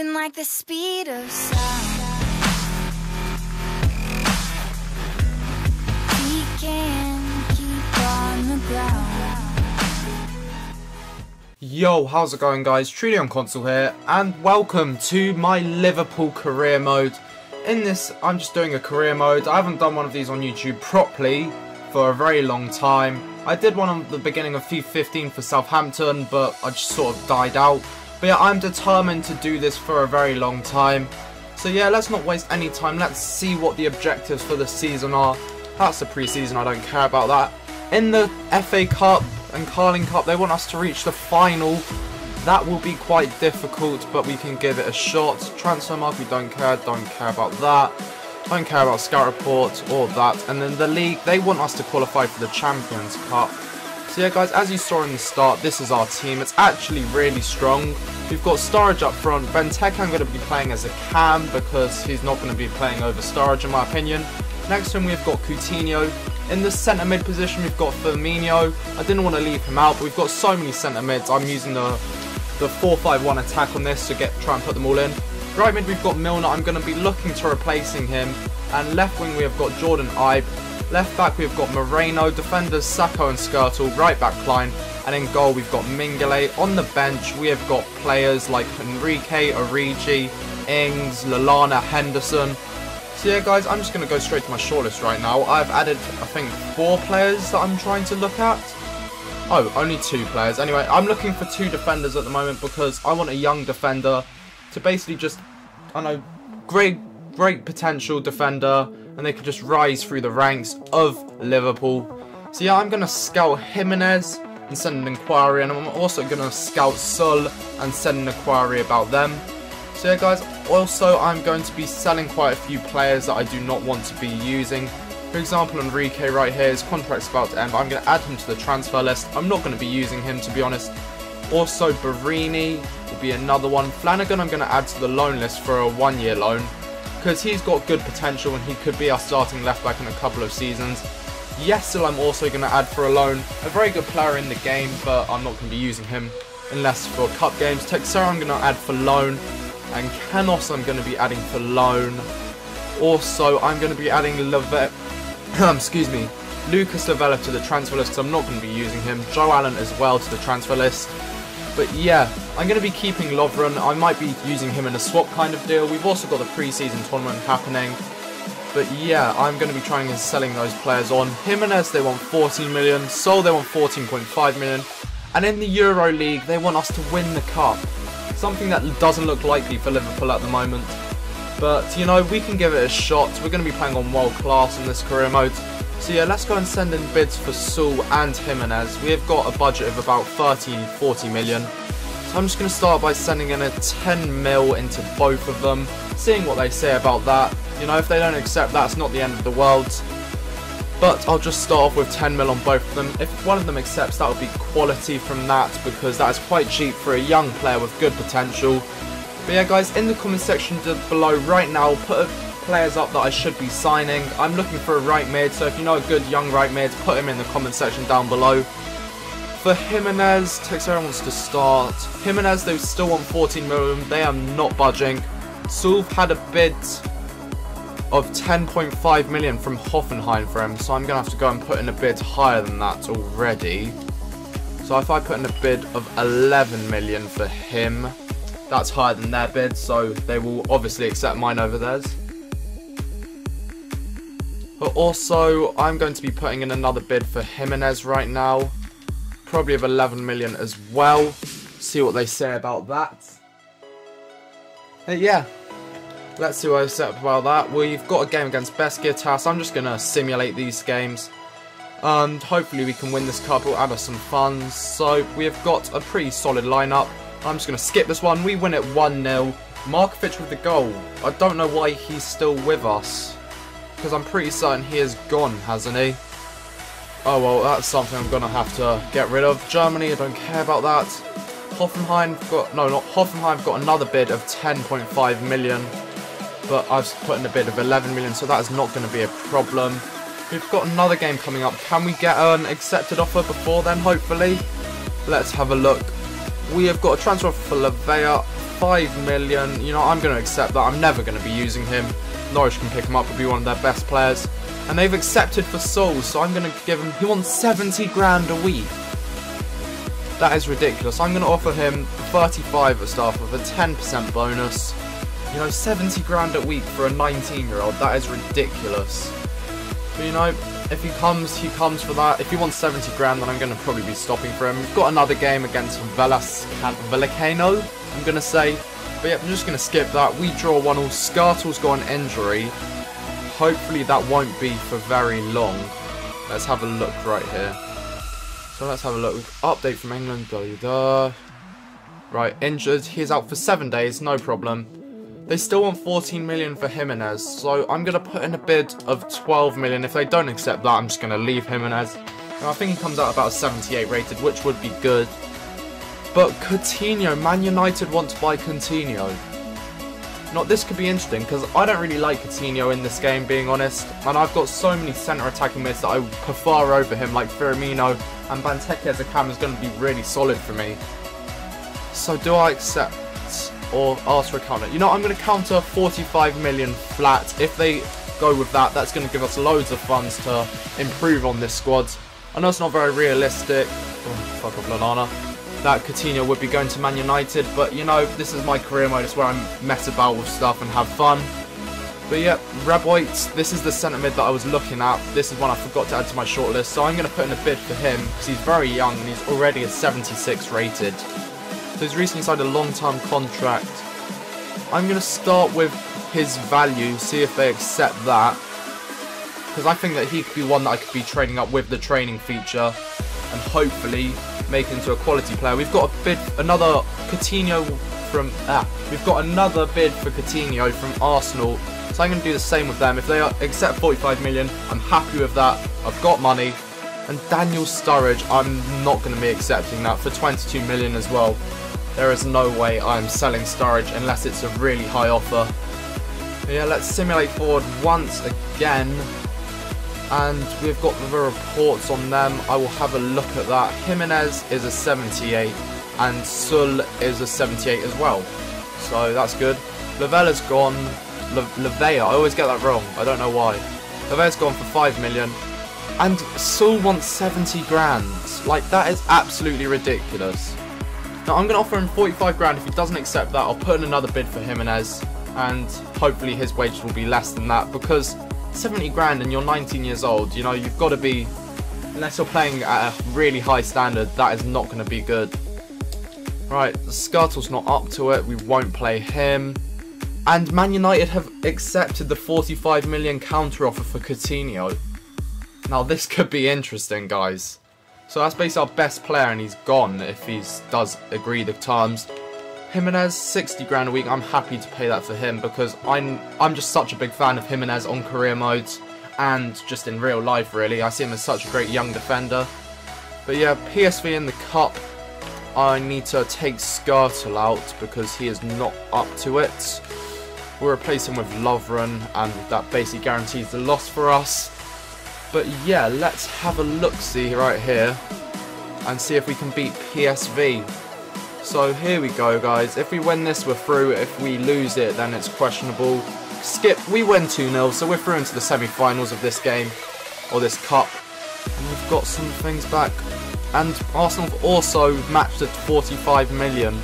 moving like the speed of sound. He can keep on the ground. Yo, how's it going guys? Truly on console here, and welcome to my Liverpool career mode. In this, I'm just doing a career mode. I haven't done one of these on YouTube properly for a very long time. I did one on the beginning of FIFA 15 for Southampton, but I just sort of died out. But yeah, I'm determined to do this for a very long time. So yeah, let's not waste any time. Let's see what the objectives for the season are. That's the pre-season, I don't care about that. In the FA Cup and Carling Cup, they want us to reach the final. That will be quite difficult, but we can give it a shot. Transfer market, we don't care about that. Don't care about scout report or that. And then the league, they want us to qualify for the Champions Cup. So yeah guys, as you saw in the start, this is our team. It's actually really strong. We've got Sturridge up front. Benteke I'm going to be playing as a cam because he's not going to be playing over Sturridge in my opinion. Next to him we've got Coutinho. In the centre mid position we've got Firmino. I didn't want to leave him out, but we've got so many centre mids. I'm using the 4-5-1 attack on this to try and put them all in. Right mid we've got Milner. I'm going to be looking to replacing him. And left wing we have got Jordan Ibe. Left back we've got Moreno. Defenders Sacco and Skirtle. Right back Klein. And in goal we've got Mingele. On the bench we have got players like Enrique, Origi, Ings, Lallana, Henderson. So yeah guys, I'm just going to go straight to my shortlist right now. I've added I think 4 players that I'm trying to look at. Oh, only 2 players. Anyway, I'm looking for 2 defenders at the moment because I want a young defender to basically just, I don't know, great potential defender, and they could just rise through the ranks of Liverpool. So yeah, I'm going to scout Jimenez and send an inquiry, and I'm also going to scout Sul and send an inquiry about them. So yeah guys, also I'm going to be selling quite a few players that I do not want to be using. For example, Enrique right here, his contract's about to end, but I'm going to add him to the transfer list. I'm not going to be using him, to be honest. Also, Barini will be another one. Flanagan I'm going to add to the loan list for a 1-year loan, because he's got good potential and he could be our starting left back in a couple of seasons. Yesel I'm also going to add for a loan. A very good player in the game, but I'm not going to be using him unless for cup games. Texera I'm going to add for loan, and Canos I'm going to be adding for loan. Also, I'm going to be adding Lucas Lavella to the transfer list because I'm not going to be using him. Joe Allen as well to the transfer list. But yeah, I'm going to be keeping Lovren. I might be using him in a swap kind of deal. We've also got the pre-season tournament happening. But yeah, I'm going to be trying and selling those players on. Jimenez, they want 14 million. Sol, they want 14.5 million. And in the Euro League, they want us to win the cup. Something that doesn't look likely for Liverpool at the moment. But, you know, we can give it a shot. We're going to be playing on world class in this career mode. So yeah, let's go and send in bids for Sul and Jimenez. We have got a budget of about 40 million. So I'm just going to start by sending in a 10 mil into both of them. Seeing what they say about that. You know, if they don't accept that, it's not the end of the world. But I'll just start off with 10 mil on both of them. If one of them accepts, that would be quality from that, because that is quite cheap for a young player with good potential. But yeah guys, in the comment section below right now, put players up that I should be signing. I'm looking for a right mid, so if you know a good young right mid, put him in the comment section down below. For Jimenez, Texera wants to start. Jimenez, they still want 14 million, they are not budging. Sulv had a bid of 10.5 million from Hoffenheim for him, so I'm going to have to go and put in a bid higher than that already. So if I put in a bid of 11 million for him, that's higher than their bid, so they will obviously accept mine over theirs. But also, I'm going to be putting in another bid for Jimenez right now. Probably of 11 million as well. See what they say about that. Yeah. Let's see what I set up about that. We've got a game against Besiktas. I'm just going to simulate these games. And hopefully we can win this cup. It'll add us some funds. So we have got a pretty solid lineup. I'm just going to skip this one. We win it 1-0. Markovic with the goal. I don't know why he's still with us, because I'm pretty certain he is gone, hasn't he? Oh well, that's something I'm going to have to get rid of. Germany, I don't care about that. Hoffenheim got another bid of 10.5 million. But I've put in a bid of 11 million, so that is not going to be a problem. We've got another game coming up. Can we get an accepted offer before then, hopefully? Let's have a look. We have got a transfer for Lavella 5 million. You know, I'm going to accept that. I'm never going to be using him. Norwich can pick him up and be one of their best players. And they've accepted for Saul, so I'm going to give him... He wants 70 grand a week. That is ridiculous. I'm going to offer him 35 at start with a 10% bonus. You know, 70 grand a week for a 19-year-old. That is ridiculous. But, you know, if he comes for that. If he wants 70 grand, then I'm going to probably be stopping for him. We've got another game against Vallecano, I'm going to say. But yeah, I'm just going to skip that. We draw 1-1. Skartle's got an injury. Hopefully that won't be for very long. Let's have a look right here. So let's have a look. Update from England. Right, injured. He's out for 7 days. No problem. They still want 14 million for Jimenez. So I'm going to put in a bid of 12 million. If they don't accept that, I'm just going to leave Jimenez. Now, I think he comes out about a 78 rated, which would be good. But Coutinho, Man United want to buy Coutinho. Now, this could be interesting because I don't really like Coutinho in this game, being honest. And I've got so many centre attacking mids that I prefer over him, like Firmino, and Benteke as a cam is going to be really solid for me. So do I accept or ask for a counter? You know, I'm going to counter 45 million flat. If they go with that, that's going to give us loads of funds to improve on this squad. I know it's not very realistic. Oh, fuck off, Lallana. That Coutinho would be going to Man United, but you know, this is my career mode. It's where I mess about with stuff and have fun. But yeah, Reboit, this is the centre mid that I was looking at. This is one I forgot to add to my shortlist, so I'm going to put in a bid for him because he's very young and he's already a 76 rated. So he's recently signed a long-term contract. I'm going to start with his value, see if they accept that, because I think that he could be one that I could be trading up with the training feature and hopefully make into a quality player. We've got a bid, another Coutinho from we've got another bid for Coutinho from Arsenal, so I'm going to do the same with them. If they accept 45 million, I'm happy with that. I've got money. And Daniel Sturridge, I'm not going to be accepting that for 22 million as well. There is no way I'm selling Sturridge unless it's a really high offer. But yeah, let's simulate forward once again. And we've got the reports on them. I will have a look at that. Jimenez is a 78 and Sul is a 78 as well. So that's good. Lavella's gone. Lavella, I always get that wrong. I don't know why. Lavella's gone for 5 million. And Sul wants 70 grand. Like, that is absolutely ridiculous. Now, I'm going to offer him 45 grand. If he doesn't accept that, I'll put in another bid for Jimenez. And hopefully his wages will be less than that, because 70 grand and you're 19 years old, you know, you've got to be, unless you're playing at a really high standard, that is not going to be good. Right, Skartle's not up to it, we won't play him. And Man United have accepted the 45 million counter offer for Coutinho. Now this could be interesting, guys. So that's basically our best player and he's gone if he does agree the terms. Jimenez, 60 grand a week. I'm happy to pay that for him because I'm just such a big fan of Jimenez on career modes and just in real life, really. I see him as such a great young defender. But yeah, PSV in the cup, I need to take Skartle out because he is not up to it. We'll replace him with Lovren and that basically guarantees the loss for us. But yeah, let's have a look-see right here and see if we can beat PSV. So here we go, guys. If we win this, we're through. If we lose it, then it's questionable. Skip, we win 2-0, so we're through into the semi-finals of this game, or this cup. And we've got some things back. And Arsenal have also matched at 45 million,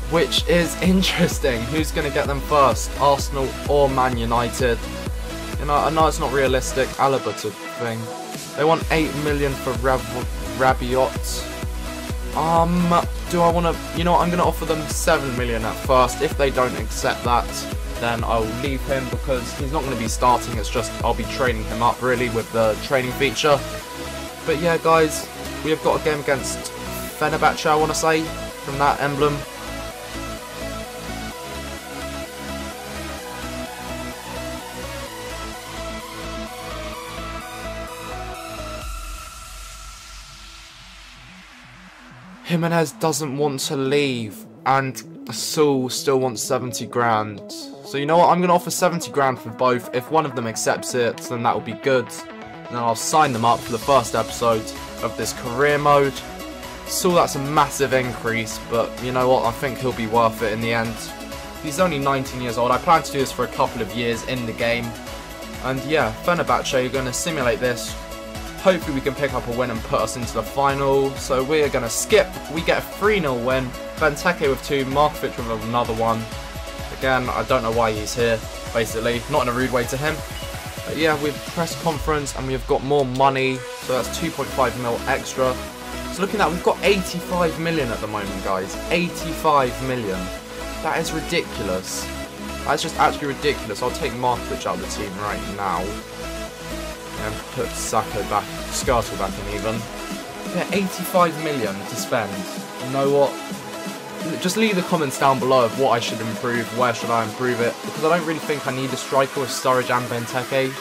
which is interesting. Who's going to get them first, Arsenal or Man United? You know, I know it's not realistic. Alaba to thing. They want 8 million for Rabiot. Do I want to... You know what, I'm going to offer them 7 million at first. If they don't accept that, then I'll leave him because he's not going to be starting. It's just I'll be training him up, really, with the training feature. But yeah, guys, we have got a game against Fenerbahce, I want to say, from that emblem. Jimenez doesn't want to leave, and Saul still wants 70 grand. So you know what, I'm going to offer 70 grand for both. If one of them accepts it, then that will be good. And then I'll sign them up for the first episode of this career mode. Saw that's a massive increase, but you know what, I think he'll be worth it in the end. He's only 19 years old. I plan to do this for a couple of years in the game. And yeah, Fenerbahce are going to simulate this. Hopefully we can pick up a win and put us into the final. So we're going to skip. We get a 3-0 win. Benteke with 2, Markovic with another one. Again, I don't know why he's here, basically. Not in a rude way to him. But yeah, we've press conference and we've got more money. So that's 2.5 mil extra. So looking at, we've got 85 million at the moment, guys. 85 million. That is ridiculous. That's just actually ridiculous. I'll take Markovic out of the team right now. And put Saka back, Skirtle back in even. Yeah, 85 million to spend. You know what? Just leave the comments down below of what I should improve, where should I improve it. Because I don't really think I need a striker with Sturridge and Benteke.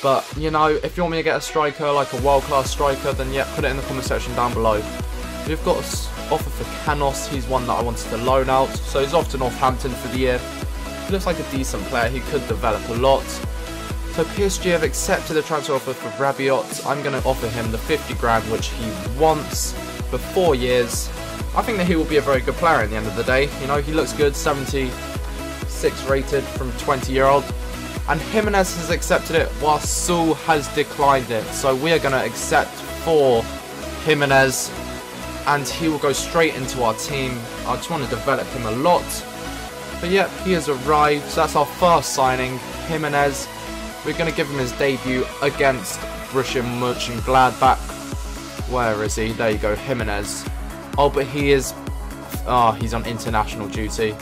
But, you know, if you want me to get a striker, like a world-class striker, then yeah, put it in the comment section down below. We've got an offer for Canos. He's one that I wanted to loan out. So he's off to Northampton for the year. He looks like a decent player. He could develop a lot. So PSG have accepted the transfer offer for Rabiot. I'm going to offer him the 50 grand which he wants for 4 years. I think that he will be a very good player at the end of the day. You know, he looks good, 76 rated from 20-year-old. And Jimenez has accepted it while Saul has declined it. So we are going to accept for Jimenez and he will go straight into our team. I just want to develop him a lot. But yeah, he has arrived. So that's our first signing, Jimenez. We're going to give him his debut against Borussia Mönchengladbach. Where is he? There you go, Jimenez. Oh, but he is... he's on international duty.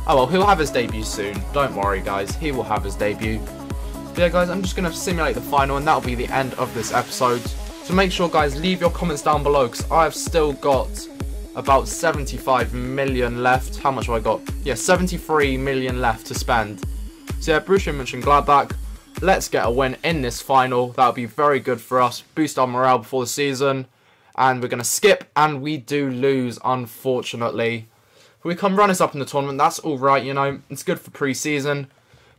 Oh, well, he'll have his debut soon. Don't worry, guys. He will have his debut. But yeah, guys, I'm just going to simulate the final, and that'll be the end of this episode. So make sure, guys, leave your comments down below, because I've still got about 75 million left. How much have I got? Yeah, 73 million left to spend. So yeah, Borussia Mönchengladbach. Let's get a win in this final. That would be very good for us. Boost our morale before the season. And we're going to skip. And we do lose, unfortunately. We come runners up in the tournament. That's alright, you know. It's good for pre-season.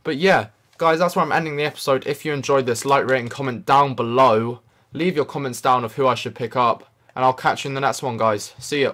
But yeah, guys, that's where I'm ending the episode. If you enjoyed this, like, rate, and comment down below. Leave your comments down of who I should pick up. And I'll catch you in the next one, guys. See ya.